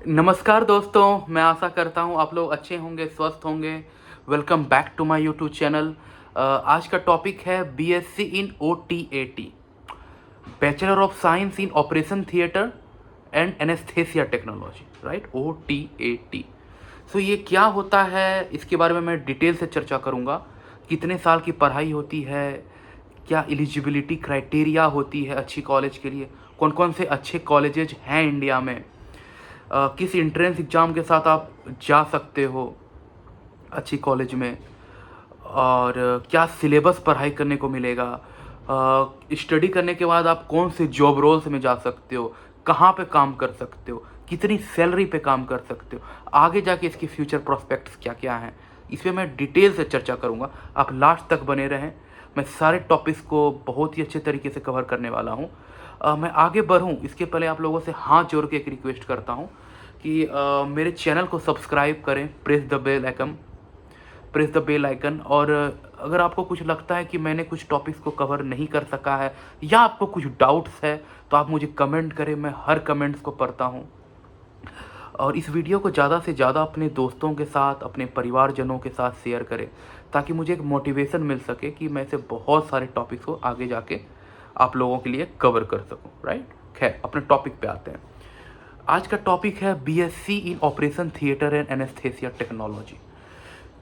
नमस्कार दोस्तों, मैं आशा करता हूँ आप लोग अच्छे होंगे, स्वस्थ होंगे। Welcome back to my YouTube channel. आज का टॉपिक है BSc in OTAT, bachelor of science in operation theatre and anaesthesia technology, right, OTAT. So ये क्या होता है, इसके बारे में मैं डिटेल से चर्चा करूँगा। कितने साल की पढ़ाई होती है, क्या एलिजिबिलिटी क्राइटेरिया होती है अच्छी कॉलेज के लिए, कौन कौन से अच्छे कॉलेजेज हैं इंडिया में, किस एंट्रेंस एग्ज़ाम के साथ आप जा सकते हो अच्छी कॉलेज में, और क्या सिलेबस पढ़ाई करने को मिलेगा, स्टडी करने के बाद आप कौन से जॉब रोल्स में जा सकते हो, कहाँ पे काम कर सकते हो, कितनी सैलरी पे काम कर सकते हो, आगे जाके इसके फ्यूचर प्रोस्पेक्ट्स क्या क्या हैं, इस पर मैं डिटेल से चर्चा करूँगा। आप लास्ट तक बने रहें, मैं सारे टॉपिक्स को बहुत ही अच्छे तरीके से कवर करने वाला हूँ। मैं आगे बढ़ूँ इसके पहले आप लोगों से हाथ जोड़ के एक रिक्वेस्ट करता हूँ कि मेरे चैनल को सब्सक्राइब करें, प्रेस द बेल आइकन। और अगर आपको कुछ लगता है कि मैंने कुछ टॉपिक्स को कवर नहीं कर सका है या आपको कुछ डाउट्स है तो आप मुझे कमेंट करें, मैं हर कमेंट्स को पढ़ता हूँ। और इस वीडियो को ज़्यादा से ज़्यादा अपने दोस्तों के साथ, अपने परिवारजनों के साथ शेयर करें, ताकि मुझे एक मोटिवेशन मिल सके कि मैं ऐसे बहुत सारे टॉपिक्स को आगे जाके आप लोगों के लिए कवर कर सकूं, राइट। खैर, अपने टॉपिक पे आते हैं। आज का टॉपिक है BSc in operation theatre and anaesthesia technology.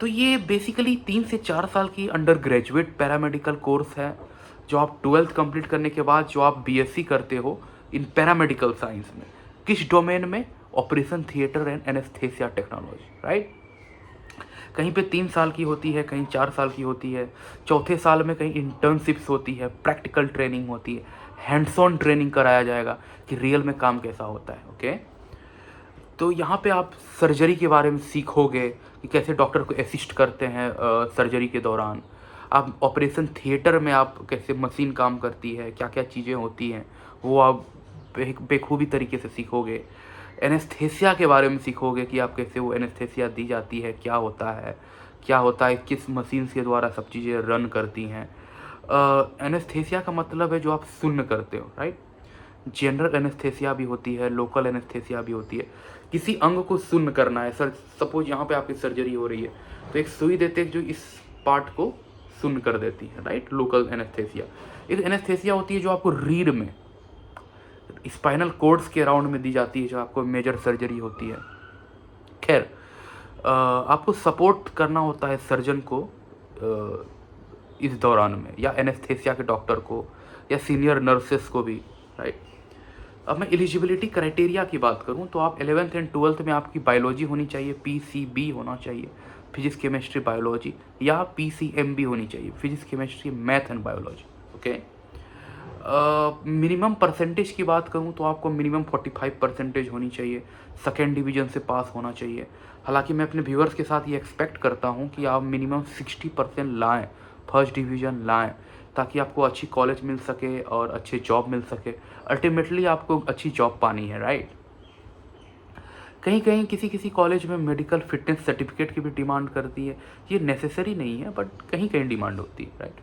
तो ये बेसिकली 3 से 4 साल की अंडर ग्रेजुएट पैरामेडिकल कोर्स है, जो आप 12th कंप्लीट करने के बाद जो आप बीएससी करते हो इन पैरामेडिकल साइंस में, किस डोमेन में, operation theatre and anaesthesia technology, right. कहीं पे 3 साल की होती है, कहीं 4 साल की होती है, चौथे साल में कहीं इंटर्नशिप्स होती है, प्रैक्टिकल ट्रेनिंग होती है, हैंड्स ऑन ट्रेनिंग कराया जाएगा कि रियल में काम कैसा होता है, ओके। तो यहाँ पे आप सर्जरी के बारे में सीखोगे कि कैसे डॉक्टर को असिस्ट करते हैं सर्जरी के दौरान। आप ऑपरेशन थिएटर में आप कैसे मशीन काम करती है, क्या क्या चीज़ें होती हैं, वो आप बेखूबी तरीके से सीखोगे। एनेस्थेसिया के बारे में सीखोगे कि आप कैसे वो एनेस्थेसिया दी जाती है, क्या होता है, किस मशीन के द्वारा सब चीज़ें रन करती हैं। एनेस्थेसिया का मतलब है जो आप सुन्न करते हो, राइट। जनरल एनेस्थेसिया भी होती है, लोकल एनेस्थेसिया भी होती है। किसी अंग को सुन्न करना है, सर सपोज यहाँ पे आपकी सर्जरी हो रही है तो एक सुई देते हैं जो इस पार्ट को सुन्न कर देती है, राइट, लोकल एनेस्थेसिया। एक एनेस्थेसिया होती है जो आपको रीढ़ में, स्पाइनल कोर्ड्स के अराउंड में दी जाती है, जो आपको मेजर सर्जरी होती है। खैर, आपको सपोर्ट करना होता है सर्जन को इस दौरान में, या एनेस्थेसिया के डॉक्टर को, या सीनियर नर्सेस को भी, राइट। अब मैं एलिजिबिलिटी क्राइटेरिया की बात करूं तो आप 11th एंड 12th में आपकी बायोलॉजी होनी चाहिए, पीसीबी होना चाहिए, फिजिक्स केमिस्ट्री बायोलॉजी, या पीसीएमबी होनी चाहिए, physics chemistry math and biology, okay. Minimum percentage की बात करूं तो आपको मिनिमम 45% होनी चाहिए, सेकेंड डिवीजन से पास होना चाहिए। हालांकि मैं अपने व्यूअर्स के साथ ये एक्सपेक्ट करता हूं कि आप मिनिमम 60% लाएँ, फर्स्ट डिवीज़न लाएँ, ताकि आपको अच्छी कॉलेज मिल सके और अच्छे जॉब मिल सके। अल्टीमेटली आपको अच्छी जॉब पानी है, राइट। कहीं कहीं किसी किसी कॉलेज में मेडिकल फिटनेस सर्टिफिकेट की भी डिमांड करती है, ये नेसेसरी नहीं है बट कहीं कहीं डिमांड होती है, राइट।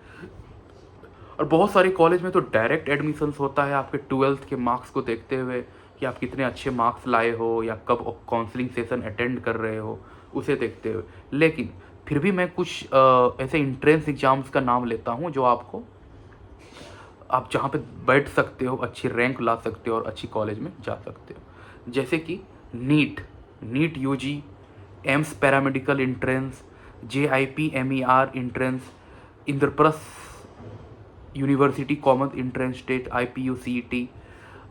और बहुत सारे कॉलेज में तो डायरेक्ट एडमिशन्स होता है आपके 12th के मार्क्स को देखते हुए कि आप कितने अच्छे मार्क्स लाए हो या कब काउंसलिंग सेशन अटेंड कर रहे हो, उसे देखते हुए। लेकिन फिर भी मैं कुछ ऐसे इंट्रेंस एग्जाम्स का नाम लेता हूँ जो आप जहाँ पे बैठ सकते हो, अच्छी रैंक ला सकते हो और अच्छी कॉलेज में जा सकते हो। जैसे कि NEET UG, AIIMS paramedical entrance, JIPMER entrance, Indraprastha university common entrance test, IPUCET।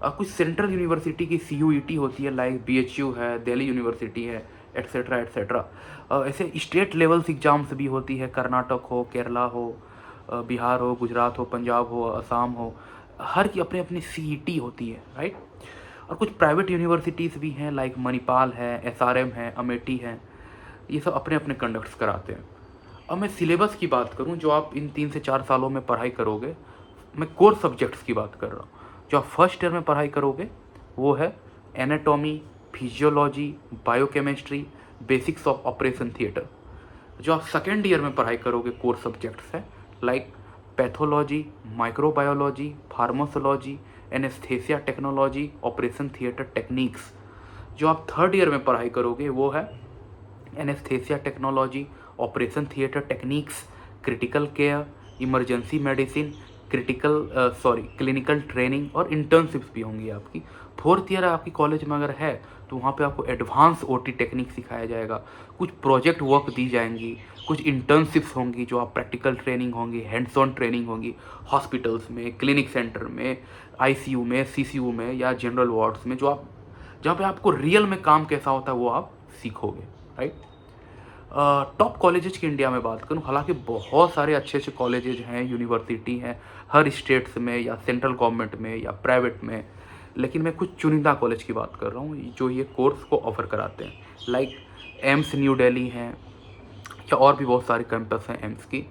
कुछ सेंट्रल यूनिवर्सिटी की CUET होती है, लाइक BHU है, दिल्ली यूनिवर्सिटी है, एट्सेट्रा एट्सेट्रा। ऐसे स्टेट लेवल्स एग्जाम्स भी होती है, कर्नाटक हो, केरला हो, बिहार हो, गुजरात हो, पंजाब हो, असम हो, हर की अपनी अपनी CET होती है, राइट। और कुछ प्राइवेट यूनिवर्सिटीज़ भी हैं, लाइक मणिपाल है, SRM है, अमेठी है, ये सब अपने अपने कंडक्ट्स कराते हैं। अब मैं सिलेबस की बात करूं जो आप इन 3 से 4 सालों में पढ़ाई करोगे, मैं कोर सब्जेक्ट्स की बात कर रहा हूँ। जो आप फर्स्ट ईयर में पढ़ाई करोगे वो है anatomy, physiology, biochemistry, basics of operation theatre. जो आप सेकेंड ईयर में पढ़ाई करोगे कोर सब्जेक्ट्स है like pathology, microbiology, pharmacology, anaesthesia technology, operation theatre techniques, जो आप थर्ड ईयर में पढ़ाई करोगे वो है anaesthesia technology, operation theatre techniques, critical care, emergency medicine, clinical training और इंटर्नशिप्स भी होंगी आपकी। फोर्थ ईयर आपकी कॉलेज में अगर है तो वहाँ पे आपको एडवांस ओटी टेक्निक सिखाया जाएगा, कुछ प्रोजेक्ट वर्क दी जाएंगी, कुछ इंटर्नशिप्स होंगी जो आप प्रैक्टिकल ट्रेनिंग होंगी, हैंड्स ऑन ट्रेनिंग होंगी हॉस्पिटल्स में, क्लिनिक सेंटर में, आईसीयू में, सीसीयू में या जनरल वार्ड्स में, जो आप जहाँ पे आपको रियल में काम कैसा होता है वो आप सीखोगे, राइट। टॉप कॉलेजेस की इंडिया में बात करूँ, हालांकि बहुत सारे अच्छे अच्छे कॉलेजेज हैं, यूनिवर्सिटी हैं हर स्टेट्स में या सेंट्रल गवर्नमेंट में या प्राइवेट में, लेकिन मैं कुछ चुनिंदा कॉलेज की बात कर रहा हूँ जो ये कोर्स को ऑफर कराते हैं। लाइक एम्स न्यू दिल्ली हैं या और भी बहुत सारे कैंपस हैं एम्स की।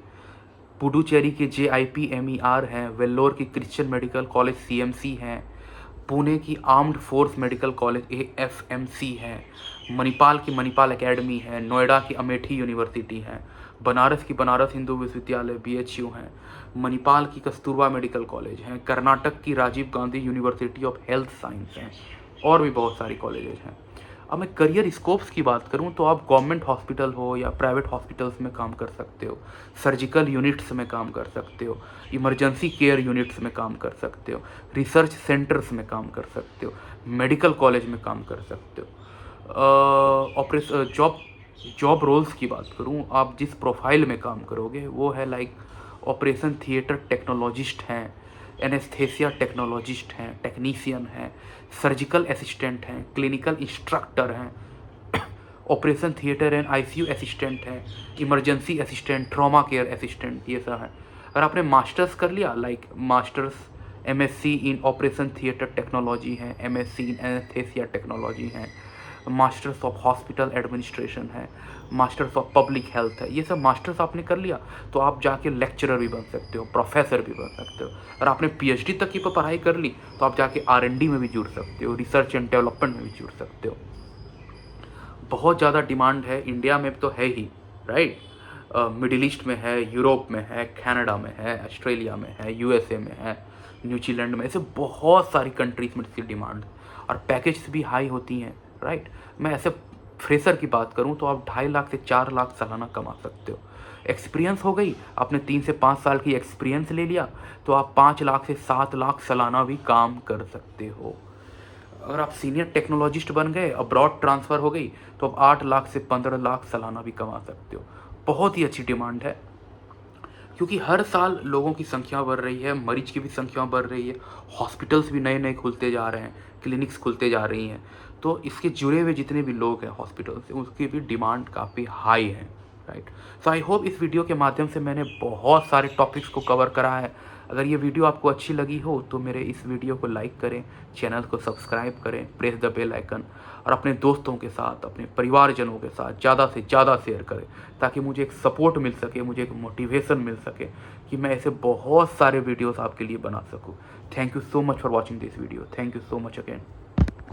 पुडुचेरी के JIPMER हैं, वेल्लोर की क्रिश्चियन मेडिकल कॉलेज CMC हैं, पुणे की armed force medical college AFMC है, मणिपाल की मणिपाल एकेडमी है, नोएडा की अमेठी यूनिवर्सिटी है, बनारस की बनारस हिंदू विश्वविद्यालय BHU है, मणिपाल की कस्तूरबा मेडिकल कॉलेज है, कर्नाटक की Rajiv Gandhi university of health science है, और भी बहुत सारी कॉलेजेस हैं। अब मैं करियर स्कोप्स की बात करूं तो आप गवर्नमेंट हॉस्पिटल हो या प्राइवेट हॉस्पिटल्स में काम कर सकते हो, सर्जिकल यूनिट्स में काम कर सकते हो, इमरजेंसी केयर यूनिट्स में काम कर सकते हो, रिसर्च सेंटर्स में काम कर सकते हो, मेडिकल कॉलेज में काम कर सकते हो। जॉब रोल्स की बात करूं, आप जिस प्रोफाइल में काम करोगे वो है लाइक ऑपरेशन थिएटर टेक्नोलॉजिस्ट हैं, एनेस्थेसिया टेक्नोलॉजिस्ट हैं, टेक्नीशियन हैं, सर्जिकल असिस्टेंट हैं, क्लिनिकल इंस्ट्रक्टर हैं, operation theatre and ICU assistant हैं, emergency assistant, trauma care assistant, ये सब है। अगर आपने मास्टर्स कर लिया like masters MSc in operation theatre technology है, MSc इन एनेस्थेसिया टेक्नोलॉजी है, मास्टर्स ऑफ हॉस्पिटल एडमिनिस्ट्रेशन है, मास्टर्स ऑफ पब्लिक हेल्थ है, ये सब मास्टर्स आपने कर लिया तो आप जाके लेक्चरर भी बन सकते हो, प्रोफेसर भी बन सकते हो। अगर आपने PhD तक की पढ़ाई कर ली तो आप जाके R&D में भी जुड़ सकते हो, रिसर्च एंड डेवलपमेंट में भी जुड़ सकते हो। बहुत ज़्यादा डिमांड है, इंडिया में तो है ही, राइट। मिडिल ईस्ट में है, यूरोप में है, कनाडा में है, ऑस्ट्रेलिया में है, USA में है, न्यूजीलैंड में, ऐसे बहुत सारी कंट्रीज में इसकी डिमांड है और पैकेज भी हाई होती हैं, राइट। मैं ऐसे फ्रेशर की बात करूं तो आप 2.5 लाख से 4 लाख सालाना कमा सकते हो। एक्सपीरियंस हो गई, आपने 3 से 5 साल की एक्सपीरियंस ले लिया तो आप 5 लाख से 7 लाख सालाना भी काम कर सकते हो। अगर आप सीनियर टेक्नोलॉजिस्ट बन गए, अब्रॉड ट्रांसफ़र हो गई तो आप 8 लाख से 15 लाख सालाना भी कमा सकते हो। बहुत ही अच्छी डिमांड है क्योंकि हर साल लोगों की संख्या बढ़ रही है, मरीज की भी संख्या बढ़ रही है, हॉस्पिटल्स भी नए नए खुलते जा रहे हैं, क्लिनिक्स खुलते जा रही हैं, तो इसके जुड़े हुए जितने भी लोग हैं हॉस्पिटल से उसकी भी डिमांड काफ़ी हाई है, राइट। सो आई होप इस वीडियो के माध्यम से मैंने बहुत सारे टॉपिक्स को कवर करा है। अगर ये वीडियो आपको अच्छी लगी हो तो मेरे इस वीडियो को लाइक करें, चैनल को सब्सक्राइब करें, प्रेस द बेल आइकन, और अपने दोस्तों के साथ, अपने परिवारजनों के साथ ज़्यादा से ज़्यादा शेयर करें ताकि मुझे एक सपोर्ट मिल सके, मुझे एक मोटिवेशन मिल सके कि मैं ऐसे बहुत सारे वीडियोस आपके लिए बना सकूं। Thank you so much for watching this video. Thank you so much again.